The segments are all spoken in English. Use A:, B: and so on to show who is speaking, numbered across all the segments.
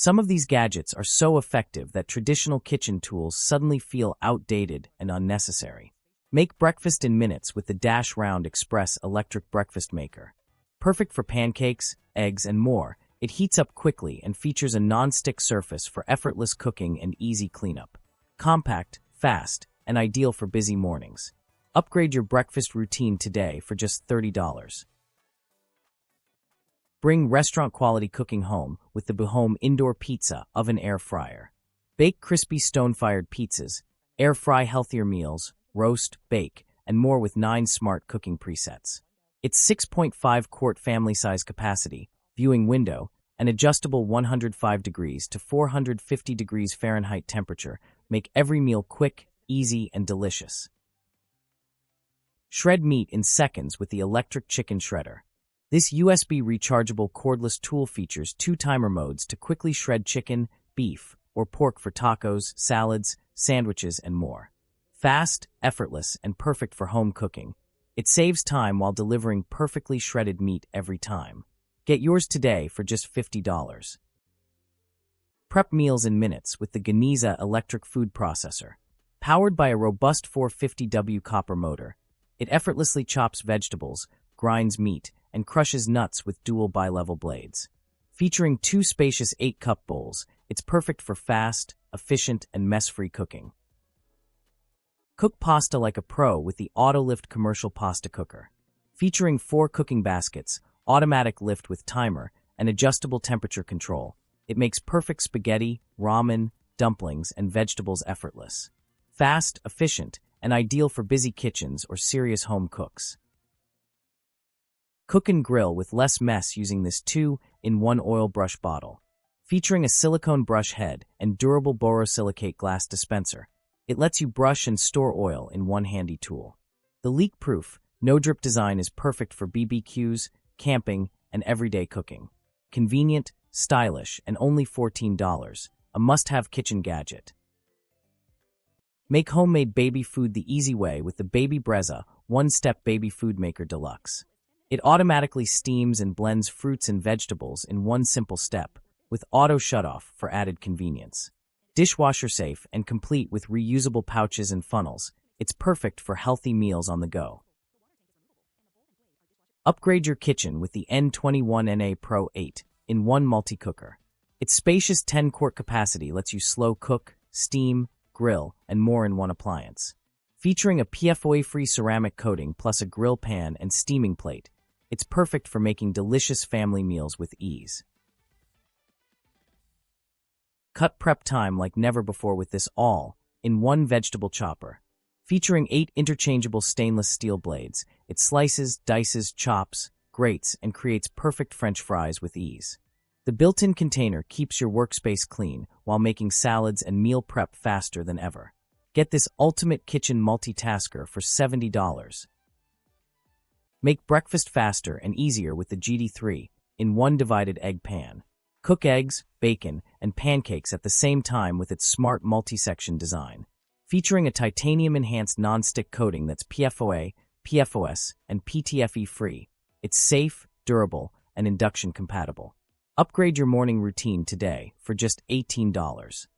A: Some of these gadgets are so effective that traditional kitchen tools suddenly feel outdated and unnecessary. Make breakfast in minutes with the Dash Round Express electric breakfast maker. Perfect for pancakes, eggs, and more, it heats up quickly and features a non-stick surface for effortless cooking and easy cleanup. Compact, fast, and ideal for busy mornings. Upgrade your breakfast routine today for just $30. Bring restaurant-quality cooking home with the Behome Indoor Pizza Oven Air Fryer. Bake crispy stone-fired pizzas, air-fry healthier meals, roast, bake, and more with 9 smart cooking presets. Its 6.5-quart family-size capacity, viewing window, and adjustable 105 degrees to 450 degrees Fahrenheit temperature make every meal quick, easy, and delicious. Shred meat in seconds with the electric chicken shredder. This USB rechargeable cordless tool features 2 timer modes to quickly shred chicken, beef, or pork for tacos, salads, sandwiches, and more. Fast, effortless, and perfect for home cooking. It saves time while delivering perfectly shredded meat every time. Get yours today for just $50. Prep meals in minutes with the GANIZA electric food processor. Powered by a robust 450W copper motor, it effortlessly chops vegetables, grinds meat, and crushes nuts with dual bi-level blades. Featuring 2 spacious 8-cup bowls, it's perfect for fast, efficient, and mess-free cooking. Cook pasta like a pro with the AutoLift commercial pasta cooker. Featuring 4 cooking baskets, automatic lift with timer, and adjustable temperature control, it makes perfect spaghetti, ramen, dumplings, and vegetables effortless. Fast, efficient, and ideal for busy kitchens or serious home cooks. Cook and grill with less mess using this 2-in-1 oil brush bottle. Featuring a silicone brush head and durable borosilicate glass dispenser, it lets you brush and store oil in one handy tool. The leak-proof, no-drip design is perfect for BBQs, camping, and everyday cooking. Convenient, stylish, and only $14, a must-have kitchen gadget. Make homemade baby food the easy way with the Baby Brezza One-Step Baby Food Maker Deluxe. It automatically steams and blends fruits and vegetables in one simple step, with auto shutoff for added convenience. Dishwasher safe and complete with reusable pouches and funnels, it's perfect for healthy meals on the go. Upgrade your kitchen with the N21NA Pro 8-in-1 multi-cooker. Its spacious 10-quart capacity lets you slow cook, steam, grill, and more in one appliance. Featuring a PFOA-free ceramic coating plus a grill pan and steaming plate, it's perfect for making delicious family meals with ease. Cut prep time like never before with this all-in-one vegetable chopper. Featuring 8 interchangeable stainless steel blades, it slices, dices, chops, grates, and creates perfect French fries with ease. The built-in container keeps your workspace clean while making salads and meal prep faster than ever. Get this ultimate kitchen multitasker for $70. Make breakfast faster and easier with the GD3-in-1 divided egg pan. Cook eggs, bacon, and pancakes at the same time with its smart multi-section design. Featuring a titanium-enhanced non-stick coating that's PFOA, PFOS, and PTFE-free, it's safe, durable, and induction-compatible. Upgrade your morning routine today for just $18.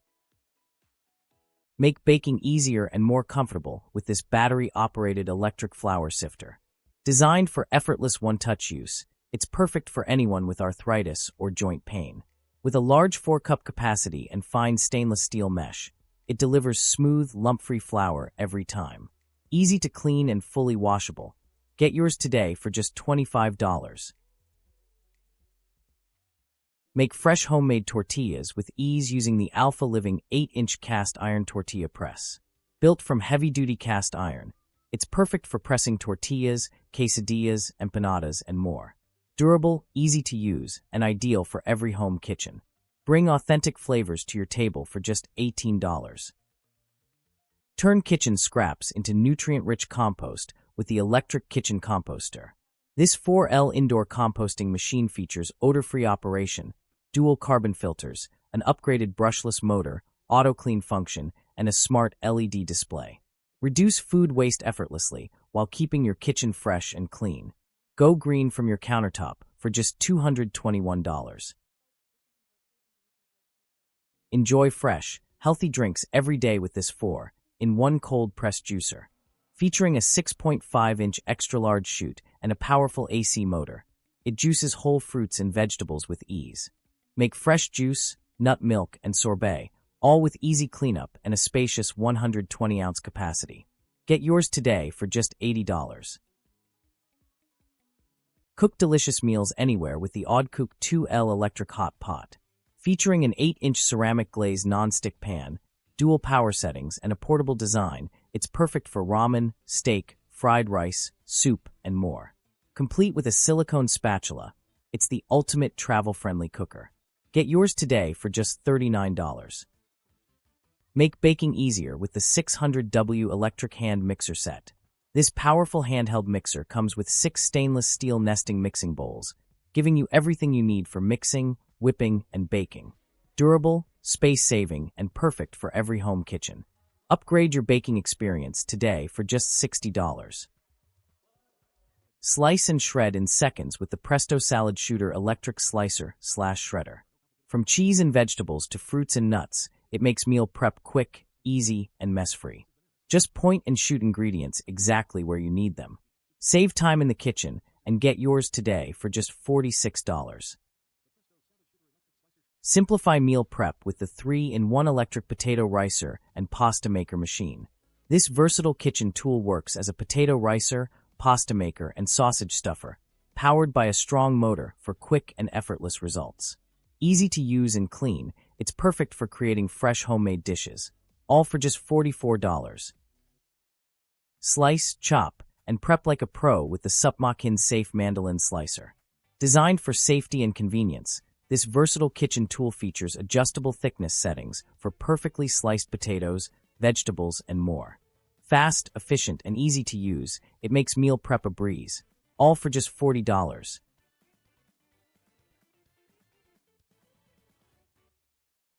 A: Make baking easier and more comfortable with this battery-operated electric flour sifter. Designed for effortless one-touch use, it's perfect for anyone with arthritis or joint pain. With a large 4-cup capacity and fine stainless steel mesh, it delivers smooth, lump-free flour every time. Easy to clean and fully washable. Get yours today for just $25. Make fresh homemade tortillas with ease using the Alpha Living 8-inch cast iron tortilla press. Built from heavy-duty cast iron, it's perfect for pressing tortillas, quesadillas, empanadas, and more. Durable, easy to use, and ideal for every home kitchen. Bring authentic flavors to your table for just $18. Turn kitchen scraps into nutrient-rich compost with the electric kitchen composter. This 4L indoor composting machine features odor-free operation, dual carbon filters, an upgraded brushless motor, auto-clean function, and a smart LED display. Reduce food waste effortlessly while keeping your kitchen fresh and clean. Go green from your countertop for just $221. Enjoy fresh, healthy drinks every day with this 4-in-1 cold press juicer. Featuring a 6.5-inch extra-large chute and a powerful AC motor, it juices whole fruits and vegetables with ease. Make fresh juice, nut milk, and sorbet, all with easy cleanup and a spacious 120-ounce capacity. Get yours today for just $80. Cook delicious meals anywhere with the Audecook 2L Electric Hot Pot. Featuring an 8-inch ceramic glazed non-stick pan, dual power settings, and a portable design, it's perfect for ramen, steak, fried rice, soup, and more. Complete with a silicone spatula, it's the ultimate travel-friendly cooker. Get yours today for just $39. Make baking easier with the 600W electric hand mixer set. This powerful handheld mixer comes with 6 stainless steel nesting mixing bowls, giving you everything you need for mixing, whipping, and baking. Durable, space-saving, and perfect for every home kitchen. Upgrade your baking experience today for just $60. Slice and shred in seconds with the Presto Salad Shooter Electric Slicer/Shredder. From cheese and vegetables to fruits and nuts, it makes meal prep quick, easy, and mess-free. Just point and shoot ingredients exactly where you need them. Save time in the kitchen and get yours today for just $46. Simplify meal prep with the 3-in-1 electric potato ricer and pasta maker machine. This versatile kitchen tool works as a potato ricer, pasta maker, and sausage stuffer, powered by a strong motor for quick and effortless results. Easy to use and clean, it's perfect for creating fresh homemade dishes, all for just $44. Slice, chop, and prep like a pro with the Supmakin Safe Mandolin Slicer. Designed for safety and convenience, this versatile kitchen tool features adjustable thickness settings for perfectly sliced potatoes, vegetables, and more. Fast, efficient, and easy to use, it makes meal prep a breeze, all for just $40.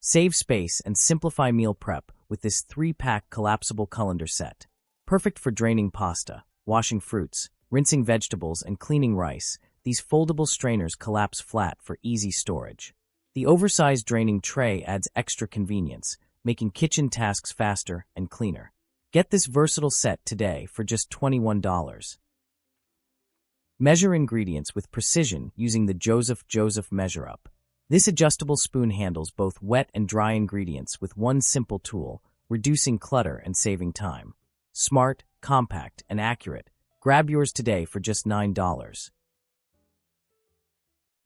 A: Save space and simplify meal prep with this 3-pack collapsible colander set. Perfect for draining pasta, washing fruits, rinsing vegetables, and cleaning rice, these foldable strainers collapse flat for easy storage. The oversized draining tray adds extra convenience, making kitchen tasks faster and cleaner. Get this versatile set today for just $21. Measure ingredients with precision using the Joseph Measure Up. This adjustable spoon handles both wet and dry ingredients with one simple tool, reducing clutter and saving time. Smart, compact, and accurate. Grab yours today for just $9.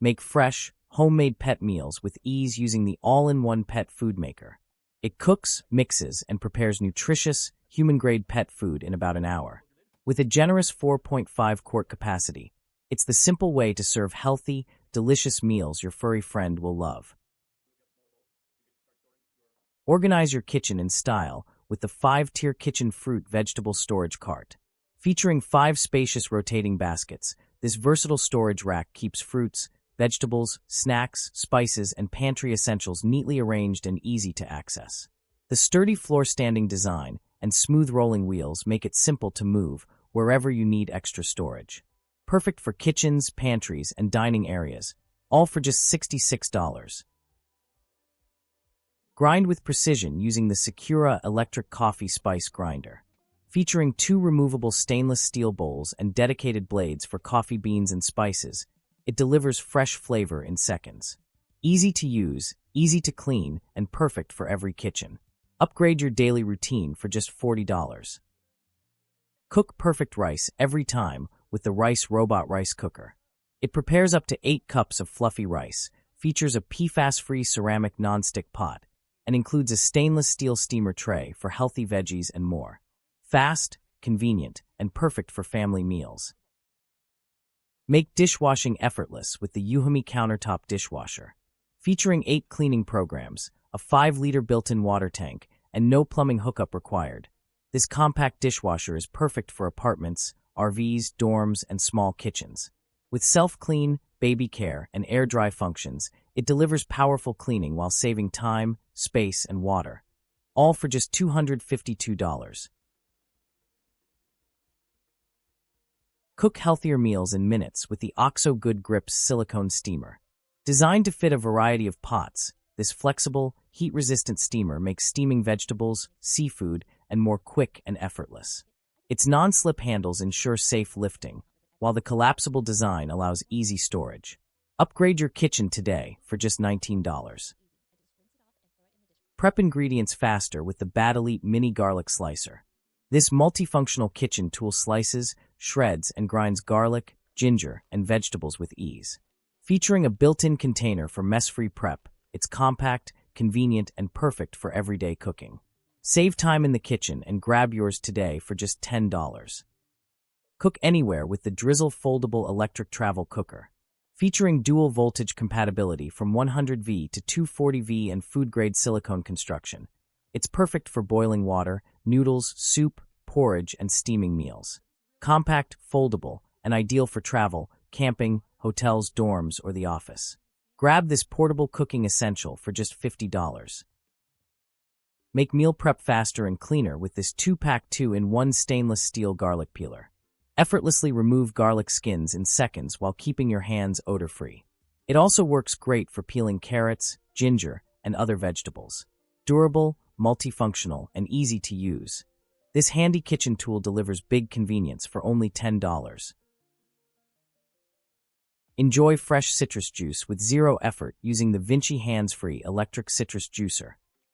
A: Make fresh, homemade pet meals with ease using the all-in-one pet food maker. It cooks, mixes, and prepares nutritious, human-grade pet food in about an hour. With a generous 4.5-quart capacity, it's the simple way to serve healthy, delicious meals your furry friend will love. Organize your kitchen in style with the 5-tier kitchen fruit vegetable storage cart. Featuring 5 spacious rotating baskets, this versatile storage rack keeps fruits, vegetables, snacks, spices, and pantry essentials neatly arranged and easy to access. The sturdy floor-standing design and smooth rolling wheels make it simple to move wherever you need extra storage. Perfect for kitchens, pantries, and dining areas, all for just $66. Grind with precision using the Secura electric coffee spice grinder. Featuring 2 removable stainless steel bowls and dedicated blades for coffee beans and spices, it delivers fresh flavor in seconds. Easy to use, easy to clean, and perfect for every kitchen. Upgrade your daily routine for just $40. Cook perfect rice every time with the Rice Robot Rice Cooker. It prepares up to 8 cups of fluffy rice, features a PFAS-free ceramic non-stick pot, and includes a stainless steel steamer tray for healthy veggies and more. Fast, convenient, and perfect for family meals. Make dishwashing effortless with the Behome countertop dishwasher. Featuring 8 cleaning programs, a 5-liter built-in water tank, and no plumbing hookup required, this compact dishwasher is perfect for apartments, RVs, dorms, and small kitchens. With self-clean, baby care, and air-dry functions, it delivers powerful cleaning while saving time, space, and water, all for just $252. Cook healthier meals in minutes with the OXO Good Grips silicone steamer. Designed to fit a variety of pots, this flexible, heat-resistant steamer makes steaming vegetables, seafood, and more quick and effortless. Its non-slip handles ensure safe lifting, while the collapsible design allows easy storage. Upgrade your kitchen today for just $19. Prep ingredients faster with the Badelite Mini Garlic Slicer. This multifunctional kitchen tool slices, shreds, and grinds garlic, ginger, and vegetables with ease. Featuring a built-in container for mess-free prep, it's compact, convenient, and perfect for everyday cooking. Save time in the kitchen and grab yours today for just $10. Cook anywhere with the Drizzle Foldable Electric Travel Cooker. Featuring dual voltage compatibility from 100V to 240V and food-grade silicone construction, it's perfect for boiling water, noodles, soup, porridge, and steaming meals. Compact, foldable, and ideal for travel, camping, hotels, dorms, or the office. Grab this portable cooking essential for just $50. Make meal prep faster and cleaner with this 2-pack 2-in-1 stainless steel garlic peeler. Effortlessly remove garlic skins in seconds while keeping your hands odor-free. It also works great for peeling carrots, ginger, and other vegetables. Durable, multifunctional, and easy to use. This handy kitchen tool delivers big convenience for only $10. Enjoy fresh citrus juice with zero effort using the Vinci hands-free electric citrus juicer.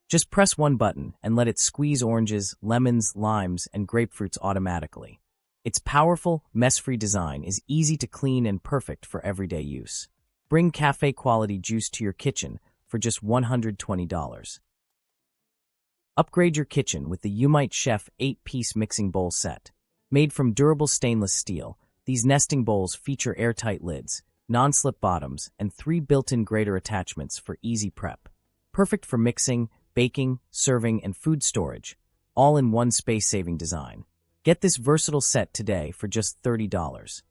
A: Just press one button and let it squeeze oranges, lemons, limes, and grapefruits automatically. Its powerful, mess-free design is easy to clean and perfect for everyday use. Bring cafe-quality juice to your kitchen for just $120. Upgrade your kitchen with the Umite Chef 8-piece mixing bowl set. Made from durable stainless steel, these nesting bowls feature airtight lids, non-slip bottoms, and 3 built-in grater attachments for easy prep. Perfect for mixing, baking, serving, and food storage, all in one space-saving design. Get this versatile set today for just $30.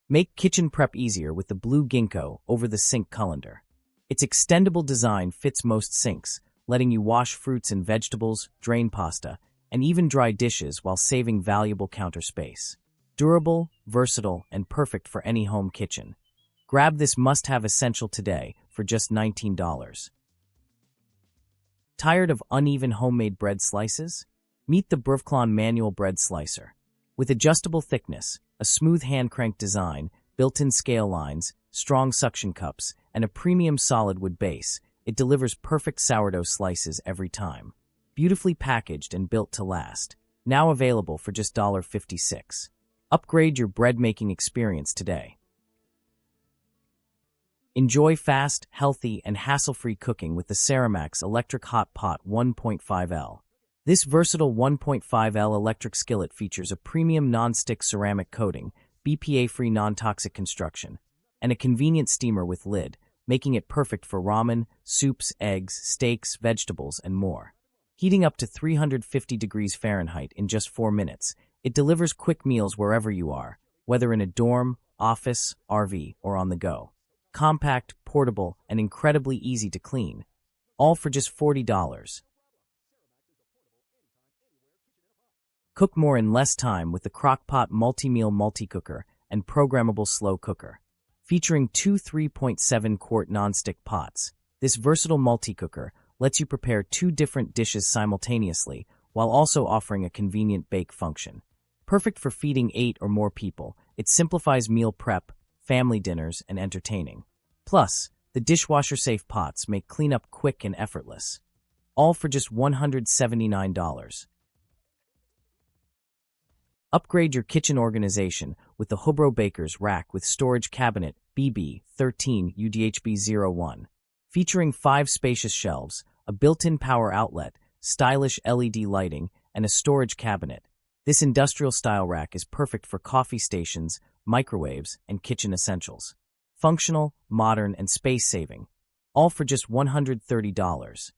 A: Make kitchen prep easier with the blue Ginkgo over-the-sink colander. Its extendable design fits most sinks, letting you wash fruits and vegetables, drain pasta, and even dry dishes while saving valuable counter space. Durable, versatile, and perfect for any home kitchen. Grab this must-have essential today for just $19. Tired of uneven homemade bread slices? Meet the Brevclon manual bread slicer. With adjustable thickness, a smooth hand-crank design, built-in scale lines, strong suction cups, and a premium solid wood base, it delivers perfect sourdough slices every time. Beautifully packaged and built to last. Now available for just $56. Upgrade your bread-making experience today. Enjoy fast, healthy, and hassle-free cooking with the Ceramax Electric Hot Pot 1.5L. This versatile 1.5L electric skillet features a premium non-stick ceramic coating, BPA-free non-toxic construction, and a convenient steamer with lid, making it perfect for ramen, soups, eggs, steaks, vegetables, and more. Heating up to 350 degrees Fahrenheit in just 4 minutes, it delivers quick meals wherever you are, whether in a dorm, office, RV, or on the go. Compact, portable, and incredibly easy to clean. All for just $40. Cook more in less time with the Crock-Pot Multi-Meal Multi-Cooker and Programmable Slow Cooker. Featuring 2 3.7-quart nonstick pots, this versatile multi-cooker lets you prepare 2 different dishes simultaneously while also offering a convenient bake function. Perfect for feeding 8 or more people, it simplifies meal prep, family dinners, and entertaining. Plus, the dishwasher-safe pots make cleanup quick and effortless. All for just $179. Upgrade your kitchen organization with the Hubro Baker's Rack with Storage Cabinet BB13 UDHB01. Featuring 5 spacious shelves, a built-in power outlet, stylish LED lighting, and a storage cabinet. This industrial-style rack is perfect for coffee stations, microwaves, and kitchen essentials. Functional, modern, and space-saving. All for just $130.